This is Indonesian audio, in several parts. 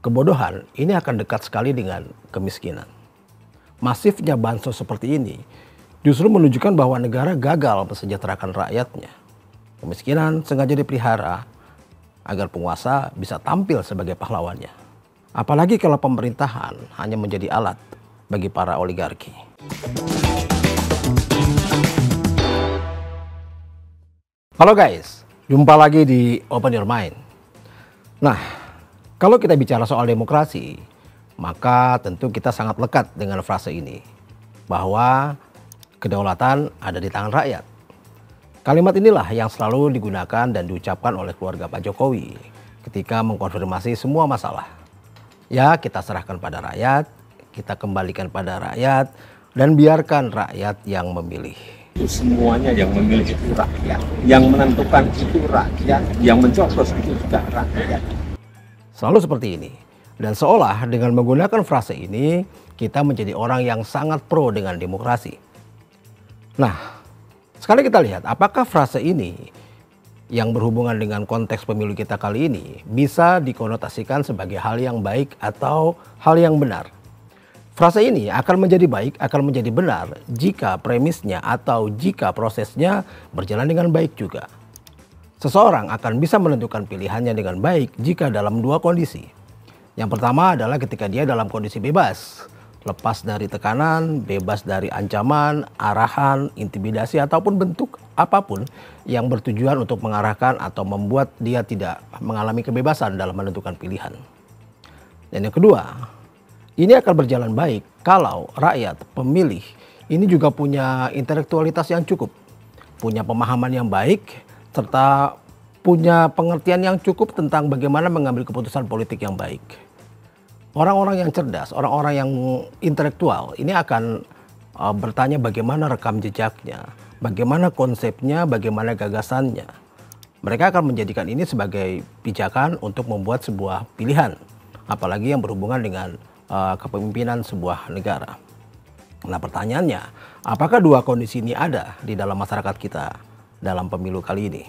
Kebodohan ini akan dekat sekali dengan kemiskinan. Masifnya bansos seperti ini justru menunjukkan bahwa negara gagal mensejahterakan rakyatnya. Kemiskinan sengaja dipelihara agar penguasa bisa tampil sebagai pahlawannya. Apalagi kalau pemerintahan hanya menjadi alat bagi para oligarki. Halo guys, jumpa lagi di Open Your Mind. Nah, kalau kita bicara soal demokrasi, maka tentu kita sangat lekat dengan frase ini, bahwa kedaulatan ada di tangan rakyat. Kalimat inilah yang selalu digunakan dan diucapkan oleh keluarga Pak Jokowi ketika mengkonfirmasi semua masalah. Ya, kita serahkan pada rakyat, kita kembalikan pada rakyat, dan biarkan rakyat yang memilih. Semuanya yang memilih itu rakyat, yang menentukan itu rakyat, yang mencoblos itu juga rakyat. Selalu seperti ini. Dan seolah dengan menggunakan frase ini, kita menjadi orang yang sangat pro dengan demokrasi. Nah, sekali kita lihat apakah frase ini yang berhubungan dengan konteks pemilu kita kali ini bisa dikonotasikan sebagai hal yang baik atau hal yang benar. Frase ini akan menjadi baik, akan menjadi benar jika premisnya atau jika prosesnya berjalan dengan baik juga. Seseorang akan bisa menentukan pilihannya dengan baik jika dalam dua kondisi. Yang pertama adalah ketika dia dalam kondisi bebas, lepas dari tekanan, bebas dari ancaman, arahan, intimidasi ataupun bentuk apapun yang bertujuan untuk mengarahkan atau membuat dia tidak mengalami kebebasan dalam menentukan pilihan. Dan yang kedua, ini akan berjalan baik kalau rakyat, pemilih, ini juga punya intelektualitas yang cukup, punya pemahaman yang baik, serta punya pengertian yang cukup tentang bagaimana mengambil keputusan politik yang baik. Orang-orang yang cerdas, orang-orang yang intelektual, ini akan bertanya bagaimana rekam jejaknya, bagaimana konsepnya, bagaimana gagasannya. Mereka akan menjadikan ini sebagai pijakan untuk membuat sebuah pilihan, apalagi yang berhubungan dengan kepemimpinan sebuah negara. Nah, pertanyaannya, apakah dua kondisi ini ada di dalam masyarakat kita dalam pemilu kali ini?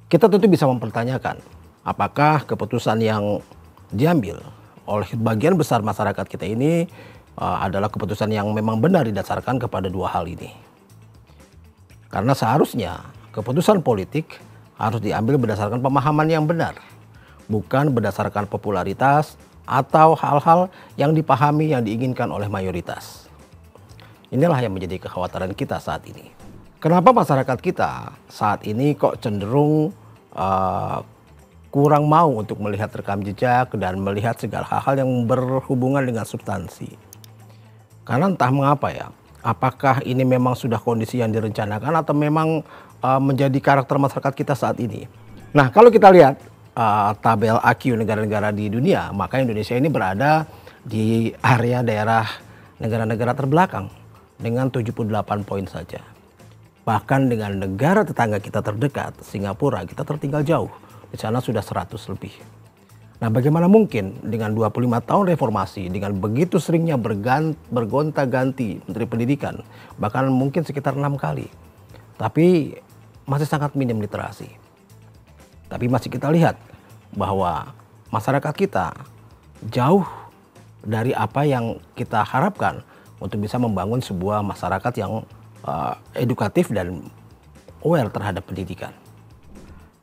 Kita tentu bisa mempertanyakan apakah keputusan yang diambil oleh bagian besar masyarakat kita ini adalah keputusan yang memang benar didasarkan kepada dua hal ini. Karena seharusnya keputusan politik harus diambil berdasarkan pemahaman yang benar, bukan berdasarkan popularitas atau hal-hal yang dipahami yang diinginkan oleh mayoritas. Inilah yang menjadi kekhawatiran kita saat ini. Kenapa masyarakat kita saat ini kok cenderung kurang mau untuk melihat rekam jejak dan melihat segala hal-hal yang berhubungan dengan substansi? Karena entah mengapa ya, apakah ini memang sudah kondisi yang direncanakan atau memang menjadi karakter masyarakat kita saat ini. Nah, kalau kita lihat tabel IQ negara-negara di dunia, maka Indonesia ini berada di area daerah negara-negara terbelakang dengan 78 poin saja. Bahkan dengan negara tetangga kita terdekat, Singapura, kita tertinggal jauh. Di sana sudah 100 lebih. Nah, bagaimana mungkin dengan 25 tahun reformasi, dengan begitu seringnya bergonta-ganti Menteri Pendidikan, bahkan mungkin sekitar 6 kali, tapi masih sangat minim literasi. Tapi masih kita lihat bahwa masyarakat kita jauh dari apa yang kita harapkan untuk bisa membangun sebuah masyarakat yang edukatif dan aware terhadap pendidikan.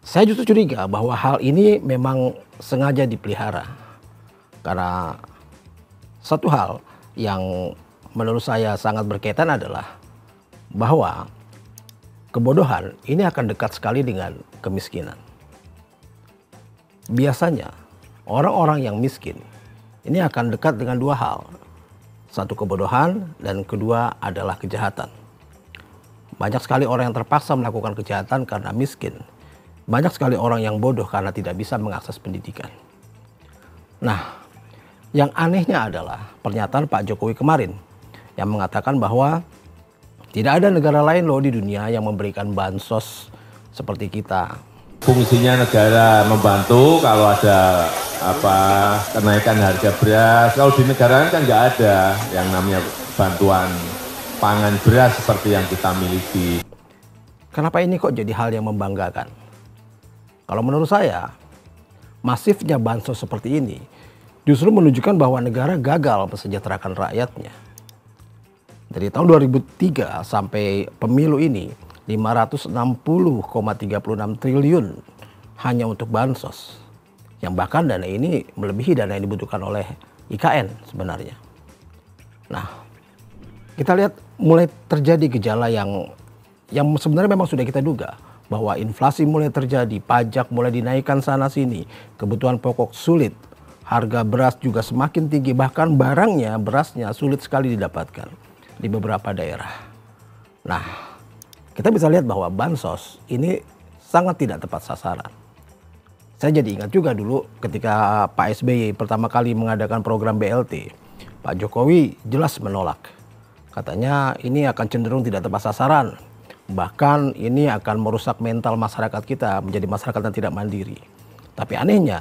Saya justru curiga bahwa hal ini memang sengaja dipelihara. Karena satu hal yang menurut saya sangat berkaitan adalah bahwa kebodohan ini akan dekat sekali dengan kemiskinan. Biasanya orang-orang yang miskin ini akan dekat dengan dua hal. Satu, kebodohan, dan kedua adalah kejahatan. Banyak sekali orang yang terpaksa melakukan kejahatan karena miskin. Banyak sekali orang yang bodoh karena tidak bisa mengakses pendidikan. Nah, yang anehnya adalah pernyataan Pak Jokowi kemarin yang mengatakan bahwa tidak ada negara lain loh di dunia yang memberikan bansos seperti kita. Fungsinya negara membantu kalau ada kenaikan harga beras. Kalau di negara kan nggak ada yang namanya bantuan pangan beras seperti yang kita miliki. Kenapa ini kok jadi hal yang membanggakan? Kalau menurut saya, masifnya bansos seperti ini justru menunjukkan bahwa negara gagal mensejahterakan rakyatnya. Dari tahun 2003 sampai pemilu ini 560,36 triliun hanya untuk bansos. Yang bahkan dana ini melebihi dana yang dibutuhkan oleh IKN sebenarnya. Nah, kita lihat mulai terjadi gejala yang sebenarnya memang sudah kita duga, bahwa inflasi mulai terjadi, pajak mulai dinaikkan sana sini, kebutuhan pokok sulit, harga beras juga semakin tinggi, bahkan barangnya, berasnya sulit sekali didapatkan di beberapa daerah. Nah, kita bisa lihat bahwa bansos ini sangat tidak tepat sasaran. Saya jadi ingat juga dulu ketika Pak SBY pertama kali mengadakan program BLT, Pak Jokowi jelas menolak. Katanya ini akan cenderung tidak tepat sasaran. Bahkan ini akan merusak mental masyarakat kita menjadi masyarakat yang tidak mandiri. Tapi anehnya,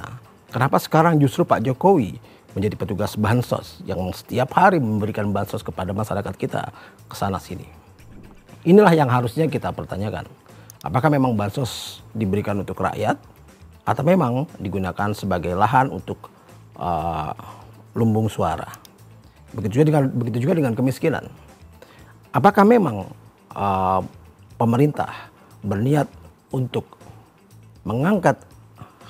kenapa sekarang justru Pak Jokowi menjadi petugas bansos yang setiap hari memberikan bansos kepada masyarakat kita ke sana sini. Inilah yang harusnya kita pertanyakan. Apakah memang bansos diberikan untuk rakyat atau memang digunakan sebagai lahan untuk lumbung suara? Begitu juga dengan kemiskinan. Apakah memang pemerintah berniat untuk mengangkat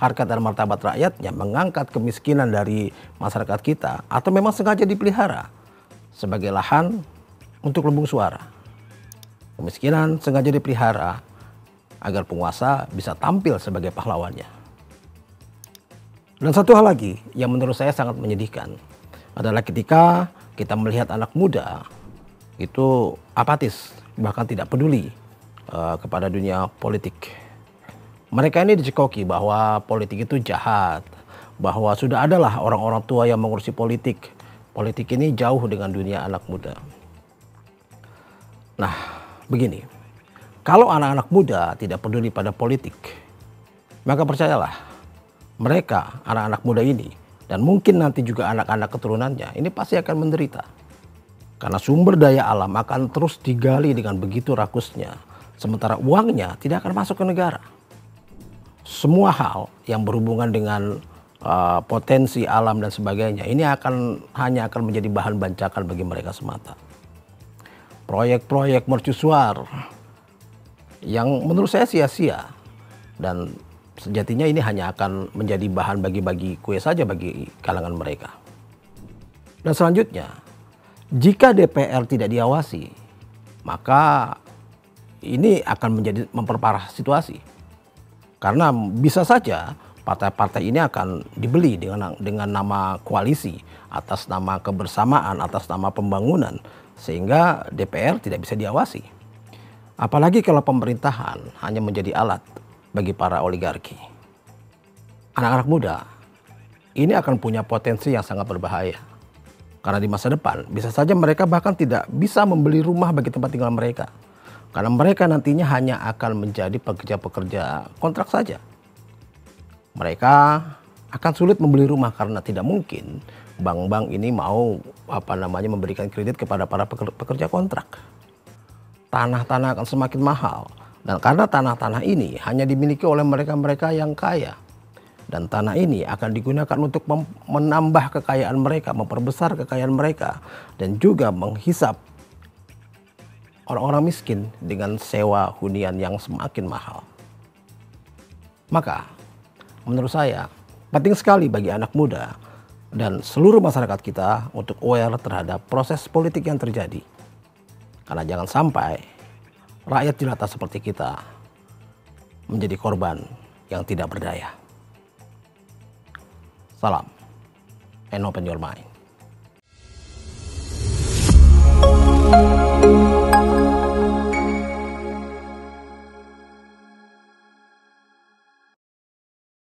harkat dan martabat rakyatnya, mengangkat kemiskinan dari masyarakat kita, atau memang sengaja dipelihara sebagai lahan untuk lumbung suara? Kemiskinan sengaja dipelihara agar penguasa bisa tampil sebagai pahlawannya. Dan satu hal lagi yang menurut saya sangat menyedihkan adalah ketika kita melihat anak muda itu apatis, bahkan tidak peduli kepada dunia politik. Mereka ini dicekoki bahwa politik itu jahat, bahwa sudah adalah orang-orang tua yang mengurusi politik. Politik ini jauh dengan dunia anak muda. Nah, begini, kalau anak-anak muda tidak peduli pada politik, maka percayalah, mereka, anak-anak muda ini, dan mungkin nanti juga anak-anak keturunannya, ini pasti akan menderita. Karena sumber daya alam akan terus digali dengan begitu rakusnya, sementara uangnya tidak akan masuk ke negara. Semua hal yang berhubungan dengan potensi alam dan sebagainya, ini hanya akan menjadi bahan bancakan bagi mereka semata. Proyek-proyek mercusuar yang menurut saya sia-sia, dan sejatinya ini hanya akan menjadi bahan bagi-bagi kue saja bagi kalangan mereka. Dan selanjutnya, jika DPR tidak diawasi, maka ini akan memperparah situasi. Karena bisa saja partai-partai ini akan dibeli dengan nama koalisi, atas nama kebersamaan, atas nama pembangunan, sehingga DPR tidak bisa diawasi. Apalagi kalau pemerintahan hanya menjadi alat bagi para oligarki. Anak-anak muda ini akan punya potensi yang sangat berbahaya. Karena di masa depan bisa saja mereka bahkan tidak bisa membeli rumah bagi tempat tinggal mereka. Karena mereka nantinya hanya akan menjadi pekerja-pekerja kontrak saja. Mereka akan sulit membeli rumah karena tidak mungkin bank-bank ini mau memberikan kredit kepada para pekerja kontrak. Tanah-tanah akan semakin mahal. Dan karena tanah-tanah ini hanya dimiliki oleh mereka-mereka yang kaya. Dan tanah ini akan digunakan untuk menambah kekayaan mereka, memperbesar kekayaan mereka. Dan juga menghisap orang-orang miskin dengan sewa hunian yang semakin mahal. Maka menurut saya penting sekali bagi anak muda dan seluruh masyarakat kita untuk aware terhadap proses politik yang terjadi. Karena jangan sampai rakyat jelata seperti kita menjadi korban yang tidak berdaya. Salam, and open your mind.